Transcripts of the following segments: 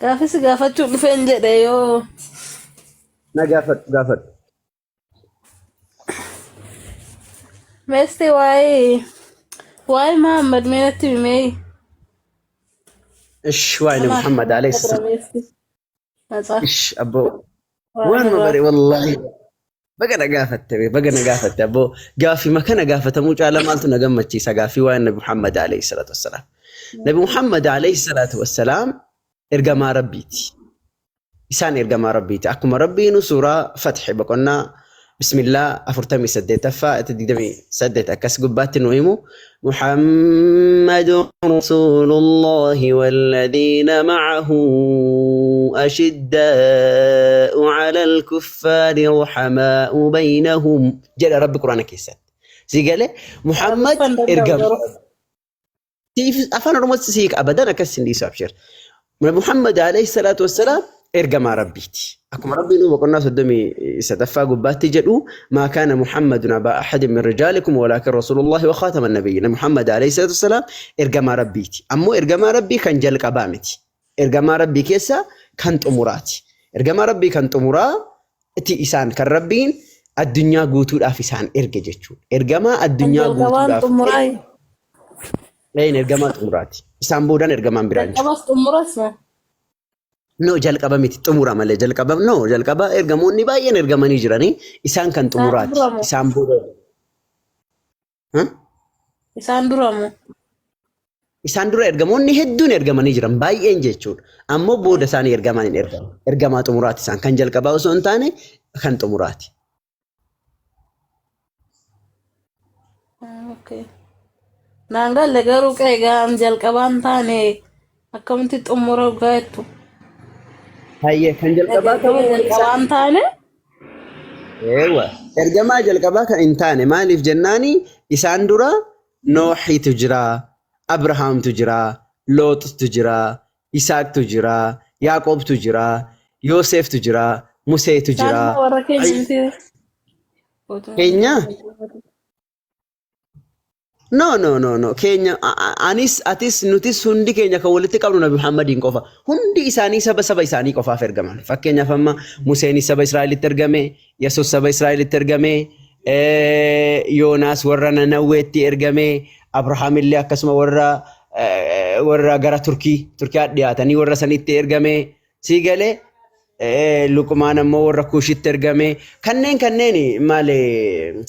Gaafis gaafachuun dhufeen jedhe yoo Na gaafadhu. meesti waa'ee Muhammad meenatti himee እሺ ዋይ ሙሐመድ አለይሂ ሰላም መጽሐፍ እሺ አቦ ዋን መበሪ ወላሂ በገነ ጋፈተ አቦ ጋፊ መከነ ጋፈተ ሙጫ ለማልቱ ነገመቺ ሰጋፊ ዋይ ነብዩ ሙሐመድ አለይሂ ሰላቱ ወሰላም ነብዩ ሙሐመድ አለይሂ ሰላቱ ወሰላም እርገማ ረቢቲ ኢሳን እርገማ ረቢቲ አኩመ ረቢኑ ሱራ ፈትሕ በቆና بسم الله أفرتمي سديت فات دمي سديت أكس قبات نويمو محمد رسول الله والذين معه أشداء على الكفار رحماء بينهم جل رب قرآن كيسات سيقال محمد إرقم أفن رمز سيك أبدا أكس دي سابشر محمد عليه الصلاة والسلام إرقم ربيتي أكم ربي نو بقولنا صدمي ستفا قباتي جدو ما كان محمد أبا أحد من رجالكم ولكن رسول الله وخاتم النبيين محمد عليه الصلاة والسلام إرقم ربيتي أمو إرقم ربي كان جلق أبامتي إرقم ربي كيسا كانت أموراتي إرقم ربي كانت أمورا تي إسان كالربين الدنيا قوتو الأفسان إرقى جتشو إرقم الدنيا قوتو الأفسان لين إرقم أموراتي إسان بودان إرقم برانج No jalqaba miti xumura malee jalqaba no jalqaba ergamoonni baay'een ergamanii jiranii isaan kan xumuraati isaan booda isaan dura ergamoonni hedduun ergamanii jiran baay'een jechuudha ammoo booda isaanii ergamanii ergamaa xumuraati isaan kan jalqaba osoo hin taane kan xumuraati. Okay. Naangalle garuu qeegaan jalqabaan taane akkamitti xumura gaheettu. Hayye kan jalqabaa ta'uu jalqabaan taane ergamaa jalqabaa kan hin taane maaliif jennaani isaan dura Nooxiitu jira Abrahaamtu jira Looxtu jira Isaaqtu jira Yaaqoobtu jira Yooseftu jira Museetu jira keenya No. Kenya atis nutis hundi keenya kan walitti qabnu Nabi Muhammadiin qofa. Hundi isaanii saba isaanii qofaaf ergaman. Fakkeenyaaf amma Museen saba Israa'elitti ergame, Yesuus saba Israa'elitti ergame, Yoonaas warra Nanawweetti ergame, Abrahaam illee akkasuma warra gara Turkiyaa dhiyaatanii warra sanitti ergame. Siigalee Luqmaan ammoo warra Kuushitti ergame. Kanneen malee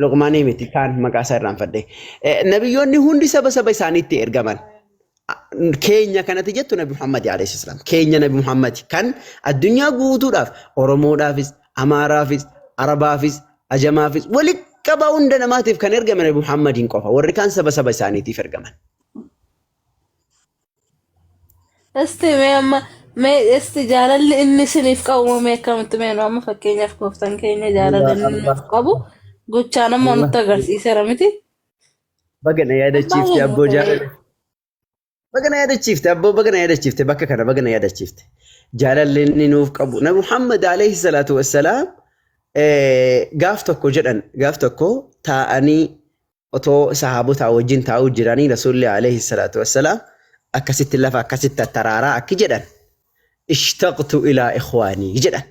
Luqmaanii miti kan maqaa isaa irraan fadhe. Nabiyyoonni hundi saba isaaniitti ergaman. Keenya kanatti jettu Nabi Muhammad alayhi salaam. Keenya Nabi Muhammad kan addunyaa guutuudhaaf Oromoodhaafis, Amaaraafis, Arabaafis, Ajamaafis walitti qabaa hunda namaatiif kan ergame Nabi Muhammadiin qofa. Warri kaan saba isaaniitiif ergaman. Esti jaalalli inni isiniif qabu akkamitti meenuu amma fakkeenyaaf gooftaan keenya jaalalli inni qabu. Gochaa nama nutti agarsiiseera miti. Bagana yaadachiifte abboo jaalala. Bagana yaadachiifte bakka kana bagana yaadachiifte. Jaalalli inni nuuf qabu. Nabi Muhammad alayhi salaatu wassalaam gaaf tokko taa'anii otoo sahaabota wajjin taa'uu jiranii Rasuulli alayhi salaatu wassalaam akkasitti lafa akkasitti taraaraa akki jedhan. Ishtaqtu ilaa ikhwaanii jedhan.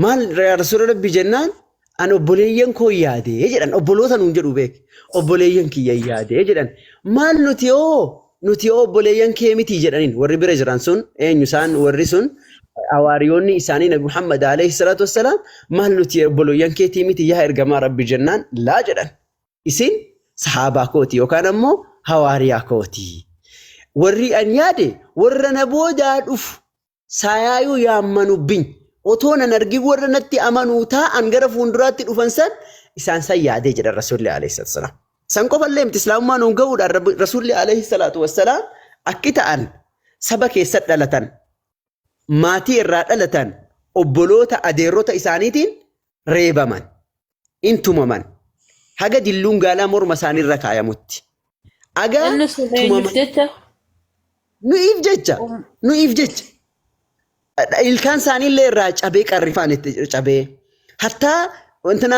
Maal Rasuula Rabbi jennaan an obboleeyyan koo yaadee jedhan obboloota nuun jedhu beek obboleeyyan kiyya yaadee jedhan maal nuti obboleeyyan kee miti jedhaniin warri bira jiran sun eenyu isaan warri sun hawaariyoonni isaanii Nabi Muhammad alayhi salaatu wassalaam maal nuti obboleeyyan keetii miti yaa ergamaa Rabbi jennaan laa jedhan isin sahaabaa kooti yookaan ammoo hawaariyaa kooti warri an yaade warra na boodaa dhufu saayaayuu yaammanu biny otoo nan argin warra natti amanuu taa'an gara fuulduraatti dhufan san isaan san yaadee jedhan Rasuulli alayhi salaatu wassalaam. San qofallee miti Islaamummaa nuun gahuudhaan Rasuulli alayhi salaatu wassalaam akki ta'an saba keessatti dhalatan maatii irraa dhalatan obboloota adeerrota isaaniitiin reebaman intumaman haga dilluun gaalaa morma isaaniirra kaayamutti. Agaa nu'iif jecha. Ilkaan isaaniillee irraa cabee qarrifaan itti cabee hattaa wantina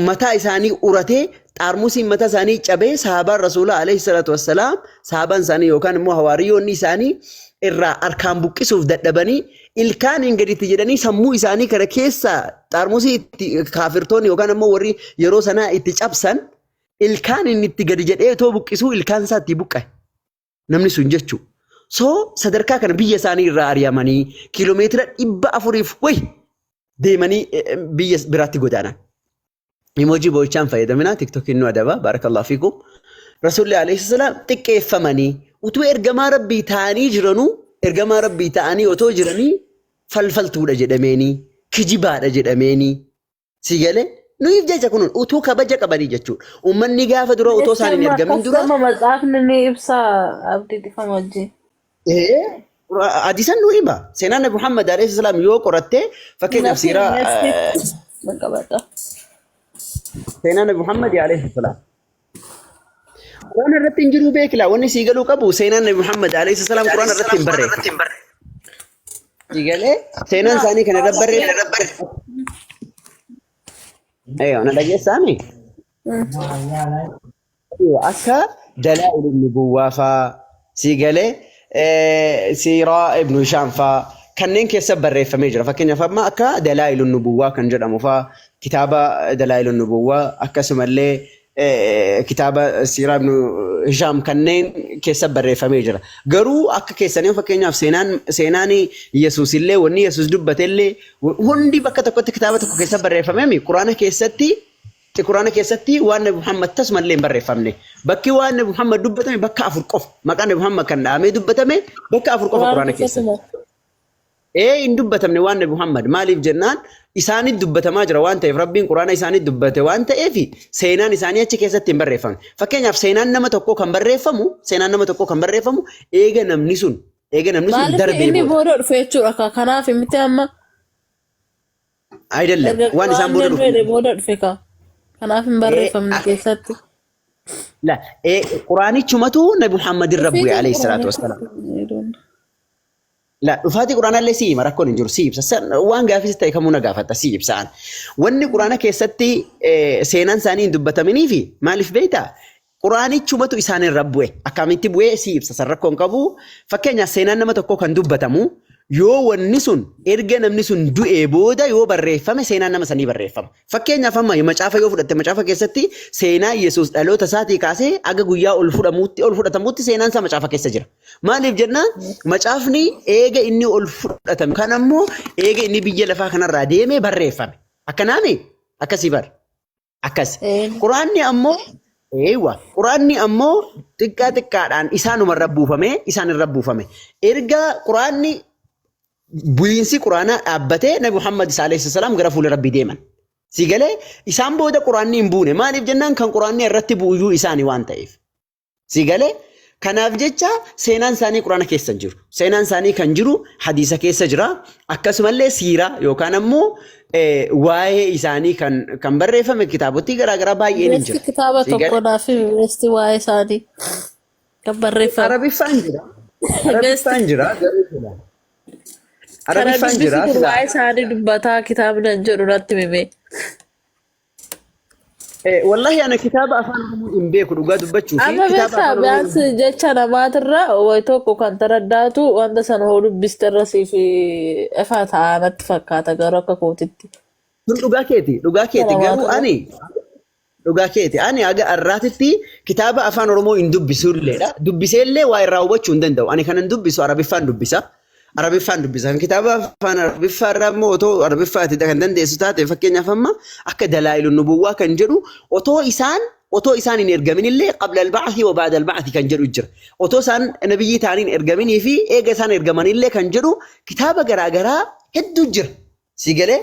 mataa isaanii uratee xaarmusiin mataa isaanii cabee sahabaan Rasuula alayhi salaatu wassalaam sahabaan isaanii yookaan immoo hawaariyoonni isaanii irraa harkaan buqqisuuf dadhabanii ilkaaniin gaditti jedhanii sammuu isaanii kana keessa xaarmusii itti kaafirtoonni yookaan ammoo warri yeroo sanaa itti cabsan ilkaan inni itti gadi jedhee too buqqisuu ilkaan isaa itti buqqa'e namni sun jechuu. So sadarkaa kana biyya isaanii irraa ari'amanii kiiloomeetira 400 wayi deemanii biyya biraatti godaanan. Emoojii boo'ichaan fayyadaminaa tiktokiin nu adaba barakallahu fiikum. Rasuulli alayhi salaam xiqqeeffamanii utuu ergamaa rabbii ta'anii jiranuu ergamaa rabbii ta'anii otoo jiranii falfaltuudha jedhameenii kijibaadha jedhameenii si galee nuyiif jecha kun utuu kabaja qabanii jechuudha. Uummanni gaafa dura otoo isaan hin ergamin dura. Matsaafni ni ibsa abdii dhifama wajjin. Hadiisan nu hima. Seenaan Nabi Muhammad alayhi salaam yoo qorattee fakkeenyaaf siiraa seenaan Nabi Muhammad alayhi salaam. Quraan irratti hin jiru beekila wanni sii galuu qabu seenaan Nabi Muhammad alayhi salaam quraan irratti hin barreeffamu. Sii galee seenaan isaanii kana irratti barreeffamu. Na dhageessaami. Akka dalaa'il nubuwwaa faa sii galee siiraa ibnu Hishaam faa kanneen keessa barreeffamee jira. Fakkeenyaaf amma akka dalaa'il nubuwwaa kan jedhamu faa kitaaba dalaa'il nubuwwaa akkasumallee kitaaba siiraa ibnu Hishaam kanneen keessa barreeffamee jira. Garuu akka keessanii fakkeenyaaf seenaan Yesuus illee wanni Yesuus dubbate illee hundi bakka tokkotti kitaaba tokko keessa barreeffamee Quraana keessatti waan Nabi Muhammad tasmallee hin barreeffamne. Bakki waan Nabi Muhammad dubbatame bakka 4 qofa. Maqaan Nabi Muhammad kan dhahamee dubbatame bakka 4 qofa Quraana keessatti. Hin dubbatamne waan Nabi Muhammad maaliif jennaan isaanitti dubbatamaa jira waan ta'eef rabbiin Quraana isaanitti dubbate waan ta'eef seenaan isaanii achi keessatti hin barreeffamne. Fakkeenyaaf seenaan nama tokkoo kan barreeffamu eega namni sun darbee inni booda dhufe jechuudha. Kanaaf miti amma ayidallee waan isaan booda dhufe ka. Kanaaf hin barreeffamne keessatti. La Quraanichumatu Nabi Muhammad rabbi alayhi salatu wassalam. La dhufaatii Quraana illee si hima rakkoon hin jiru si ibsa. Waan gaafis ta'e kamuu na gaafata si ibsaan. Wanni Quraana keessatti seenaan isaanii hin dubbatamanii fi maaliif beektaa? Quraanichumatu isaaniin rabbu'e akkamitti bu'ee si ibsa san rakkoon qabu. Fakkeenyaaf seenaan nama tokkoo kan dubbatamu yoo wanni sun erga namni sun du'ee booda yoo barreeffame seenaan nama sanii barreeffama. Fakkeenyaaf amma macaafa yoo fudhatte macaafa keessatti seenaa Yesuus dhaloota isaatii kaasee aga guyyaa ol fudhatamutti seenaan isaa macaafa keessa jira. Maaliif jennaan macaafni eega inni ol fudhatame kan ammoo eega inni biyya lafaa kanarraa deemee barreeffame. Akkanaami akkasii bar akkas. Quraanni ammoo xiqqaadhaan isaanirra buufame. Erga Quraanni bu'iinsi Quraanaa dhaabbatee Nabi Muhammad alayhi salaam gara fuula Rabbii deeman. Si galee isaan booda Quraanni hin buune maaliif jennaan kan Quraanni irratti bu'uyyuu isaanii waan ta'eef. Si galee kanaaf jecha seenaan isaanii Quraana keessa hin jiru. Seenaan isaanii kan jiru hadiisa keessa jira. Akkasumallee siiraa yookaan ammoo waa'ee isaanii kan barreeffame kitaabota garaagaraa baay'een hin jiru. Kitaaba tokko naaf waa'ee isaanii kan barreeffame. Arabiffaan jira. Arabiffaan jira. Waa'ee isaanii dubbataa kitaabni jedhu natti hime. Wallahi ana kitaaba afaan Oromoo hin beeku dhugaa dubbachuu fi kitaaba biyaansi jecha namaatirraa wayi tokko kan taraddaatu wanta sana hoo dubbisterra siif ifa ta'a natti fakkaata garuu akka kootitti. Kun dhugaa keeti garuu ani aga arraatitti kitaaba afaan Oromoo hin dubbisuulleedha. Dubbiseellee waa irraa hubachuu hin danda'u. Ani kanan dubbisu Arabiffaan dubbisa. Kan kitaaba afaan Arabiffaa irraa immoo otoo Arabiffaatti kan dandeessu taate fakkeenyaaf amma akka dalaa'ilun nubuwwaa kan jedhu otoo isaan hin ergamin illee qabla al-ba'thi wa ba'da al-ba'thi kan jedhu jira. Otoo isaan nabiyyi ta'aniin ergaminii fi eega isaan ergaman illee kan jedhu kitaaba garaagaraa hedduu jira. Si galee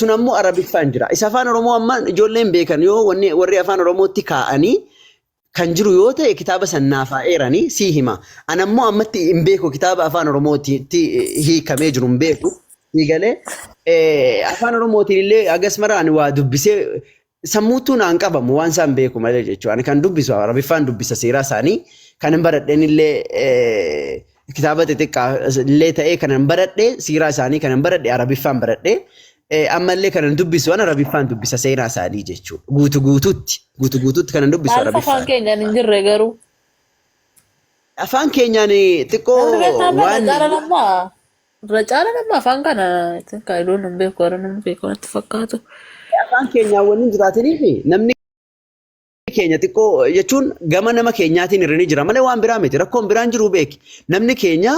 sun ammoo Arabiffaan jira. Isa afaan Oromoo amma ijoolleen beekan yoo warri afaan Oromootti kaa'anii kan jiru yoo ta'e kitaaba sannaafaa eeranii si hima. Ana ammoo ammatti hin beeku kitaaba afaan Oromootti hiikamee jiru hin beeku. Si galee afaan Oromootiin illee agas maraan waa dubbisee sammuutu naan qabamu waan isaan beeku malee jechuudha. Ani kan dubbisu Arabiffaan dubbisa seeraa isaanii kan hin baradheen illee kitaaba xixiqqaa illee ta'ee kan hin baradhee siiraa isaanii kan hin baradhee Arabiffaan baradhee ammallee kan hin dubbisu waan Arabiffaan dubbisa seenaa isaanii jechuudha. Guutuutti kan hin dubbisu Arabiffaan. Afaan keenyaan hin jirre garuu. afaan keenyaan xiqqoo waan Racaala nama afaan kana kaayiloon hin beeku warra nama beeku natti fakkaatu. afaan keenyaan waliin jiraataniif namni keenya xiqqoo jechuun gama nama keenyaatiin irra ni jira malee waan biraa miti rakkoon biraan jiru beeki namni keenya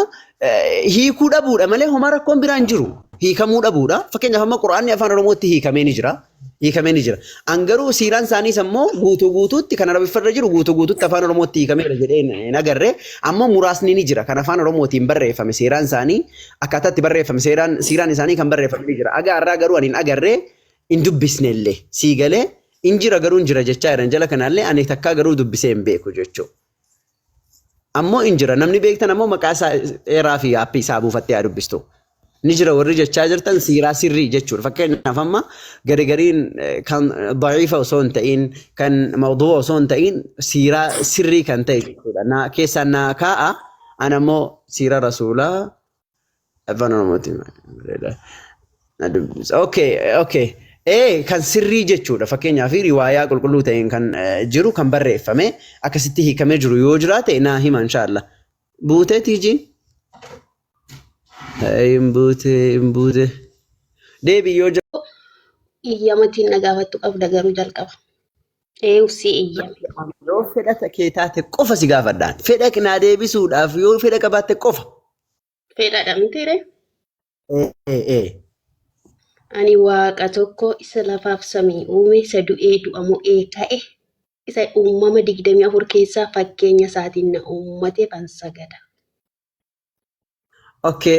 hiikuu dhabuudha malee homaa rakkoon biraan jiru hiikamuu dhabuudha fakkeenyaaf amma quraanni afaan oromootti hiikamee ni jira angaruu siiraan isaaniis ammoo guutuu guutuutti kan arabiffarra jiru guutuu guutuutti afaan oromootti hiikameera jedhee hin agarree ammoo muraasni ni jira kan afaan oromootiin barreeffame seeraan isaanii akkaataatti barreeffame siiraan isaanii kan barreeffame ni jira agaarraa garuu ani hin agarree hin dubbisnellee sii galee injira garuu injira jechaa jiran jala kanallee ani takkaa garuu dubbisee hin beeku jechuudha. Ammoo injira namni beektan ammoo maqaa isaa dheeraa fi aappii isaa buufattee haa dubbistu. Ni jira warri jechaa jirtan siiraa sirrii jechuudha. Fakkeenyaaf amma garigariin kan daciifa osoo hin ta'in kan mawdu'a osoo hin ta'in siiraa sirrii kan ta'e jechuudha. Keessaan naa kaa'a ani ammoo siiraa rasuulaa afaan oromootiin. Okay. Kan sirrii jechuudha fakkeenyaaf riwaayaa qulqulluu ta'een kan jiru kan barreeffame akkasitti hiikamee jiru yoo jiraate naa hima inshaAllah. Buutee tiijiin? Hin buute. Deebii yoo jira. Iyyamatiin na gaafattu qabda garuu jalqaba. Eewusii iyyame. Yoo fedha kee taate qofa si gaafadhaan. Fedha naa deebisuudhaaf yoo fedha qabaatte qofa. Fedhaadha mitiire? Ani waaqa tokko isa lafaaf samii uume isa du'ee du'a mo'ee ka'e isa uumama 24 keessaa fakkeenya isaatiin na uummate kan sagada. Okay,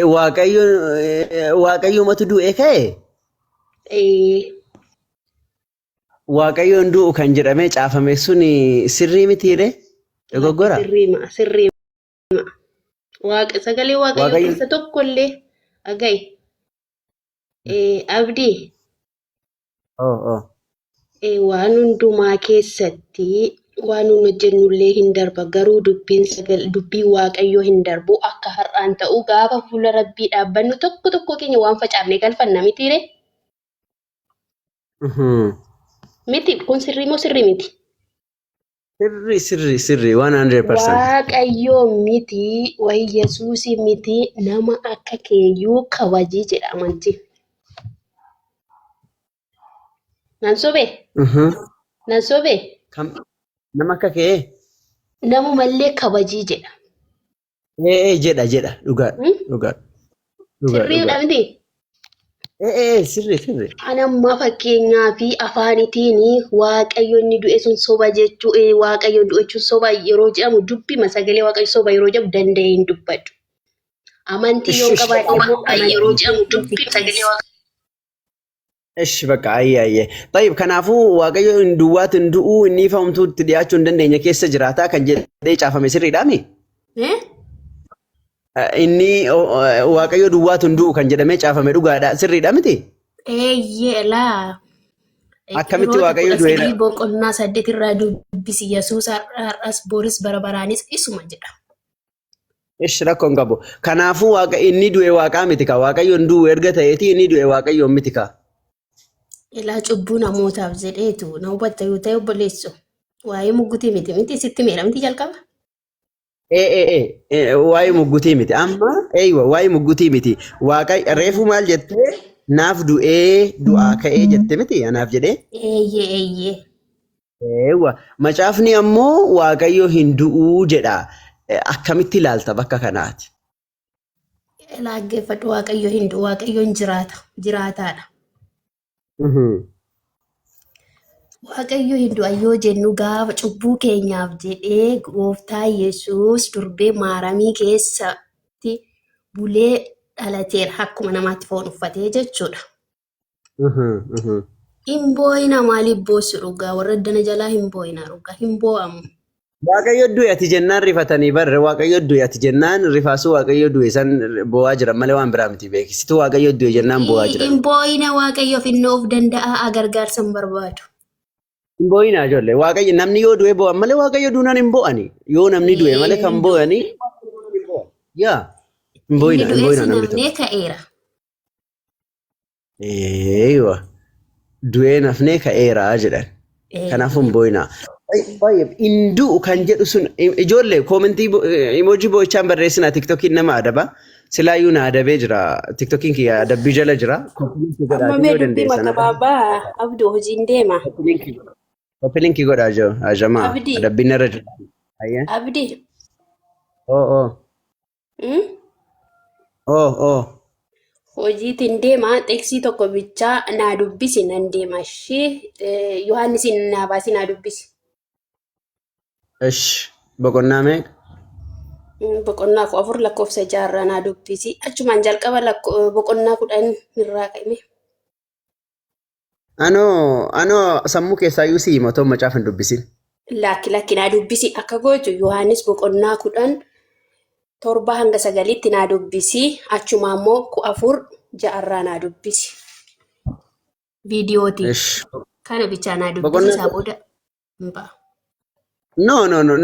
waaqayyoomatu du'ee ka'e? Waaqayyoon du'u kan jedhamee caafame sun sirrii mitiire? Dogoggora? Sirriima. Sagalee waaqayyoo keessa tokkollee aga'i. Abdii. Waan hundumaa keessatti waan nun hojjennullee hin darba garuu dubbii waaqayyoo hin darbu akka har'aan ta'u gaafa fuula rabbii dhaabbannu tokko keenya waan facaafnee galfanna mitiire? Miti kun sirrii moo sirrii miti? Sirrii 100%. Waaqayyoo miti wayi Yesuusii miti nama akka keeyyuu kabajii jedha amantiin. Nan sobee? Nama akka kee? Nama mallee kabajii jedha. Jedha dhugaa. Sirriidha miti? Sirrii. Anamma fakkeenyaa fi afaanitiin waaqayyo inni du'e sun soba jechuu waaqayyo du'e jechuun soba yeroo jedhamu dubbima sagalee waaqayyo soba yeroo jedhamu danda'ee hin dubbadhu. Amantii yoo qabaadhe immoo yeroo jedhamu dubbima sagalee waaqayyo. Ish bakka ayyee. Tayyib kanaafuu waaqayyo hin duwwaatu hin du'uu inni ifamtuutti dhiyaachuu hin dandeenye keessa jiraataa kan jedhee caafame sirriidhaami? Inni waaqayyo duwwaatu hin du'u kan jedhamee caafame dhugaadha sirriidha miti? Laa. Akkamitti waaqayyo du'eera? Boqonnaa 8 irraa dubbisi Yesuus har'as booris bara baraanis isuma jedha. Ish rakkoon qabu. Kanaafuu inni du'e waaqaa miti ka waaqayyo hin du'u erga ta'eeti inni du'e waaqayyo miti ka. Ilaa cubbuu namootaaf jedheetu na hubatta yoo ta'e obboleessu. Waa'ee muggutii miti sitti meera miti jalqaba? Waa'ee muggutii miti. Amma waa'ee muggutii miti. Waaqayyo reefu maal jettee naaf du'aa ka'ee jette miti anaaf jedhee? Macaafni ammoo waaqayyo hin du'uu jedha. Akkamitti ilaalta bakka kanaati? Laaggeeffadhu waaqayyo hin du'u waaqayyoon jiraataadha. Waaqayyo hin du'a yoo jennu gaafa cubbuu keenyaaf jedhee gooftaa Yesuus durbee maaramii keessatti bulee dhalateera akkuma namaatti foon uffatee jechuudha. Hin boo'ina maaliif boossu dhugaa warra addana jalaa hin boo'ina dhugaa hin boo'amu. Waaqayyo du'e ati jennaan rifatanii barre waaqayyo du'e ati jennaan rifaasuu waaqayyo du'e san boo'aa jiran malee waan biraa miti beekisitu waaqayyo du'e jennaan boo'aa jiran. Hin boo'ina waaqayyoof inni of danda'a gargaarsa hin barbaadu. Hin boo'ina ijoollee waaqayyo namni yoo du'e boo'an malee waaqayyo duunaan hin boo'ani yoo namni du'e malee kan boo'ani yaa hin boo'ina namni tokko. Du'ee ka'eera. Du'ee nafnee ka'eera jedhan. Kanaafuu hin boo'ina. طيب induu kan jedhu sun ijoollee koomentii emoojii boo'ichaan barreessina tiktokiin nama adaba silaayyuu na adabee jira tiktokiin kiyya adabbii jala jira Amma mee dubbii makabaabaa abduu hojiin deema. koppilinkii godhaa jiru ajamaa Abdii. adabbiin irra jira. Abdii. Oo Hmm? oo Hojiitiin deema tekstii tokko bichaa naa dubbisi nan deema ishee Yohaannisiin naa baasi naa dubbisi. ish boqonnaa meeqa Boqonnaa 4 lakkoofsa 6 naa dubbisi. Achumaan jalqaba boqonnaa 10 irraa ka'ime. anoo sammuu keessaayyuu si hima otoo macaafa hin dubbisin. Lakki naa dubbisi akka gootu Yohaannis boqonnaa 17 hanga 9tti naa dubbisi. Achuma immoo 4:6 naa dubbisi. Viidiyooti. Ish. Kana bichaa naa dubbisi Boqonnaa- isaa booda hin ba'a. No,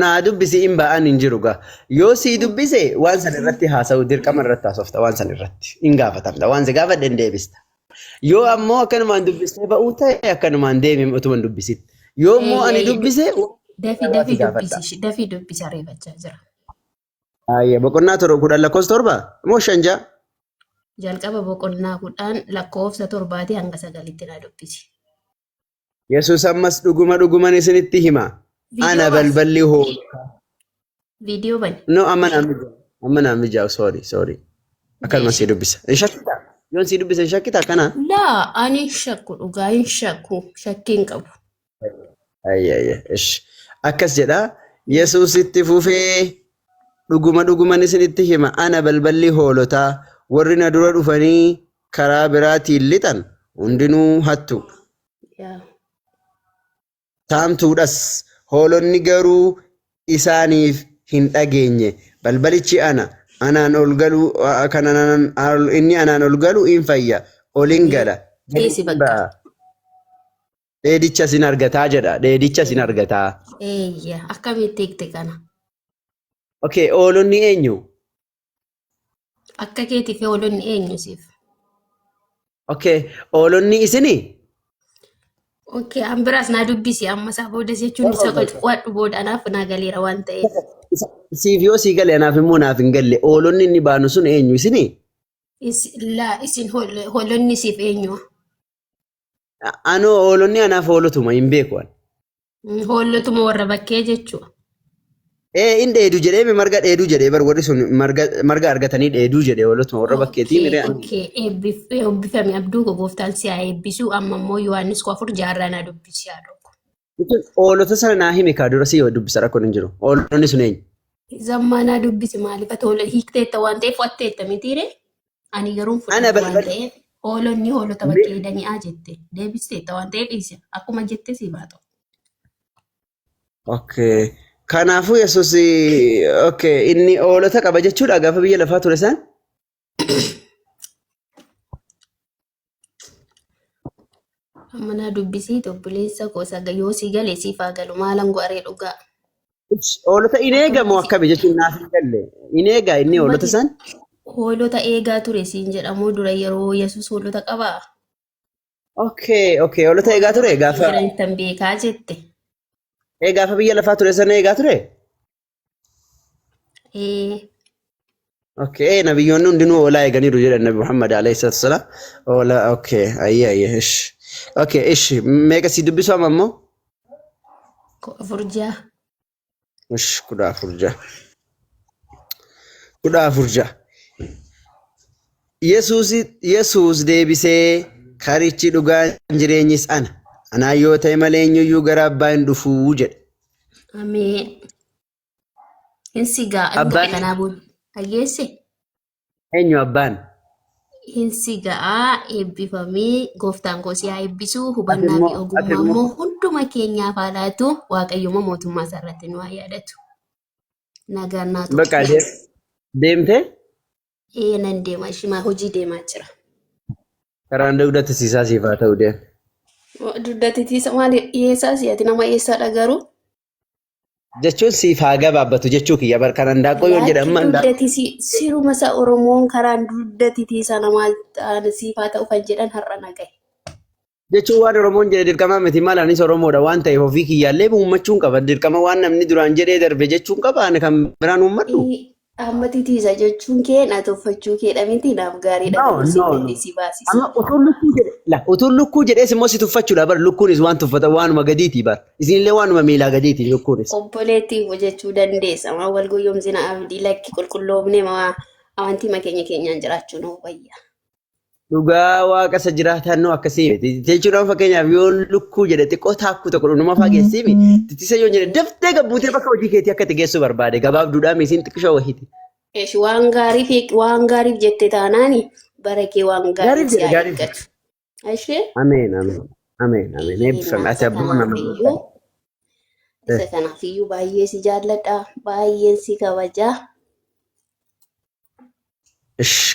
naa dubbisi hin ba'an hin jiru gaa. Yoo si dubbise waan san irratti haasa'u dirqama irratti haasofta waan san irratti hin gaafatamta waan si gaafadhe hin deebista. Yoo ammoo akkanumaan dubbistee ba'uu ta'e akkanumaan deemi utuma hin dubbisin. Yoo immoo ani dubbise Dafii dubbisi ariifachaa jira. boqonnaa 10 moo 5 Jalqaba boqonnaa 10 lakkoofsa 7 hanga 9tti naa dubbisi. Yesuus ammas dhuguman isinitti hima. Ana balballi hoolota. Viidiyoo bani. No amma naan mijaa'u sorry. Akkanuma si dubbisa. Hin shakkitaa? Yoon si dubbisa hin shakkitaa kanaan? Laa ani hin shakku dhugaa hin shakku shakkii hin qabu. Ish. Akkas jedha. Yesuus itti fufee dhuguman isinitti hima. Ana balballi hoolotaa warri na dura dhufanii karaa biraatiin lixan hundinuu hattu. Yaa. Saamtuudhas hoolonni garuu isaaniif hin dhageenye. Balbalichi anaan ol galu inni anaan ol galu in fayya. Olin gala. Dhiisi bakka. Dheedicha sin argataa jedha. Dheedicha sin argataa. Eeyya akkamitti hiikte kana? Okay, hoolonni eenyu? Akka keetiif hoolonni eenyu siif? Okay, hoolonni isinii? Okay, an biraas naa dubbisi amma isaa booda jechuun isa qo'adhu booda anaaf naa galeera waan ta'eef. Siif yoo sii gale anaaf immoo naaf hin galle. Hoolonni inni baanu sun eenyu isinii? Isin hoolonni siif eenyu? Anoo hoolonni anaaf hoolotuma hin beeku. Hoolotuma warra bakkee jechuudha. In dheeduu jedhee marga dheeduu jedhee bar warri sun marga argatanii dheeduu jedhee hoolotuma warra bakkeetii miree. Okay, eebbifame abduu gooftaan si haa eebbisu amma immoo Yohaannis 4:6 naa dubbisi haa dhokku. Hoolota sana naa himi kaa dura si yoo dubbisa rakkoon hin jiru. Hoolonni sun eenyu? Zammaa naa dubbisi maaliif ati hiikteetta waan ta'eef watteetta mitiire? Ani garuu Ana fudhatu waan balbal- ta'eef hoolonni hoolota bakkee dani'aa jette deebisteetta waan ta'eef dhiise akkuma jette si baatu. Okay. Kanaafuu Yesuus inni hoolota qaba jechuudha gaafa biyya lafaa ture isaan? Amma naa dubbisii obboleessa gosa yoo si galee siif haa galu maalan go'aree dhugaa. Hoolota in eegamoo akkami jechuun naaf hin galle. In eegaa inni hoolota isaan? Hoolota eegaa ture siin jedhamu dura yeroo Yesuus hoolota qabaa. Okay, hoolota eegaa ture gaafa Jiranittan beekaa jette. gaafa biyya lafaa ture sana eegaa ture? Okay, nabiyyoonni hundinuu hoolaa eeganiiru jedhan Nabi Muhammad alayhi salatu wassalam. Hoolaa, okay, ish. Okay, ish. Meeqa si dubbisu amma immoo? 4:6. Ish, 14. 14. Yesuus deebisee karichi dhugaan jireenyis ana. Anaa yoo ta'e malee eenyuyyuu gara abbaa hin dhufuu jedhe. Ameen. Insigaa Abbaan- kanaa booda hayyeesse. Eenyu abbaan? Insigaa eebbifamee gooftaan koo si haa eebbisu hubannaa fi ogummaa immoo- immoo hunduma keenyaaf haa laatu waaqayyooma mootummaa isaarratti nu haa yaadatu. Nagaan naa ta'u. Bakka deemtee? Nan deema shimaa hojii deemaa jira. Karaan dugdatti siisaa siif haa ta'u deem. Dugda titiisa maal dhiyeessaa si'ati nama eessaadha garuu? Jechuun siif haa gabaabbatu jechuu kiyya bar kan handaaqqoo yoo jedhamu Dugdati siruma isaa Oromoon karaan dugda titiisa namaa siif haa ta'u kan jedhan har'a nagaye. jechuun waan Oromoon jedhe dirqama miti maal anis Oromoodha waan ta'eef ofii kiyyaallee uummachuun qaba dirqama waan namni duraan jedhee darbe jechuun qaba ani kan biraan uummadhu. Amma titiisa jechuun kee na tuffachuu keedha miti naaf gaariidha kan si baasisa. Amma utuun lukkuu jedhees immoo si tuffachuudha bar lukkuunis waan tuffata waanuma gadiiti bar isinillee waanuma miilaa gadiiti lukkuunis. Obboleettiif jechuu dandeessa amma wal goyoomsina abdii lakki qulqulloofne amantii keenya keenyaan jiraachuu nu wayya. Dhugaa waaqa isa jiraatannoo akkasii miti jechuudhaan fakkeenyaaf yoo lukkuu jedhe xiqqoo taakkuu tokko dhuma fageessii miti titisa yoo jedhe daftee gabbuutee bakka hojii keetii akka itti geessu barbaade gabaabduudhaa miisiin xiqqishoo wahiiti. Waan gaariif jette taanaani bara kee waan gaariif si eeggatu. Ameen. Eebbifame ati abbaa nama. Isa kanaafiyyuu baay'ee si jaalladha baay'een si kabajaa.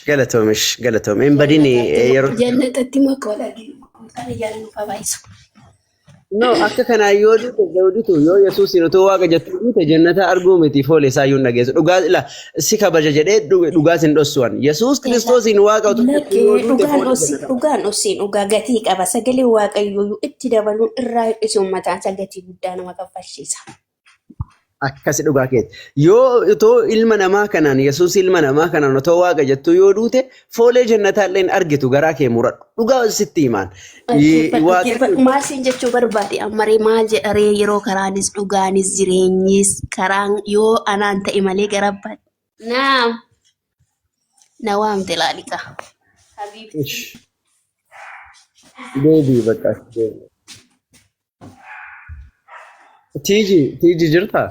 Galatoom. Hin badini yeroo. Jannatatti makoo lagi. Ani jaallu kabaayisu. No akka kanaa yoo duutu yoo Yesuusin utuu waaqa jettu duute jannata arguu miti foole isaa iyyuu dhageessu. Dhugaa si kabaja jedhee dhugaa sin dhossuwan. Yesuus Kiristoosiin waaqa utuu dhugaan dhosiin dhugaa gatii qaba. Sagalee waaqayyoo itti dabaluun irraa hir'isuun mataan gatii guddaa nama kaffalchiisa. Akkasi dhugaa keeti. Yoo utoo ilma namaa kanaan Yesuus ilma namaa kanaan utoo waaqa jettu yoo duute foolee jannataallee hin argitu garaa kee muradhu. Dhugaa sitti himaan. Maal siin jechuu barbaade ammaree maal jedharee yeroo karaanis dhugaanis jireenyis karaan yoo anaan ta'e malee garabbaadhe. Na waamte laalika. Deebii bakka. Tiiji jirtaa?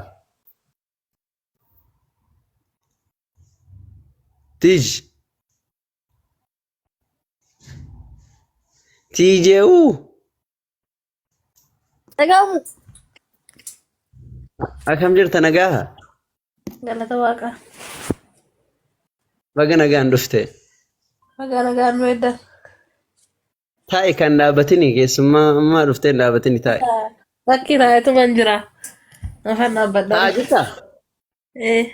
Tiijee'uu Dhaga'amu. akkam jirta nagaa? Galata waaqa. Baga nagaan dhufte. Baga nagaan nu edda. Taa'e kan dhaabatini keessummaa ammaa dhuftee hin dhaabatini taa'e. Bakki taa'etu man jira. Afaan dhaabbadha. Taa'aa jirtaa? Eh.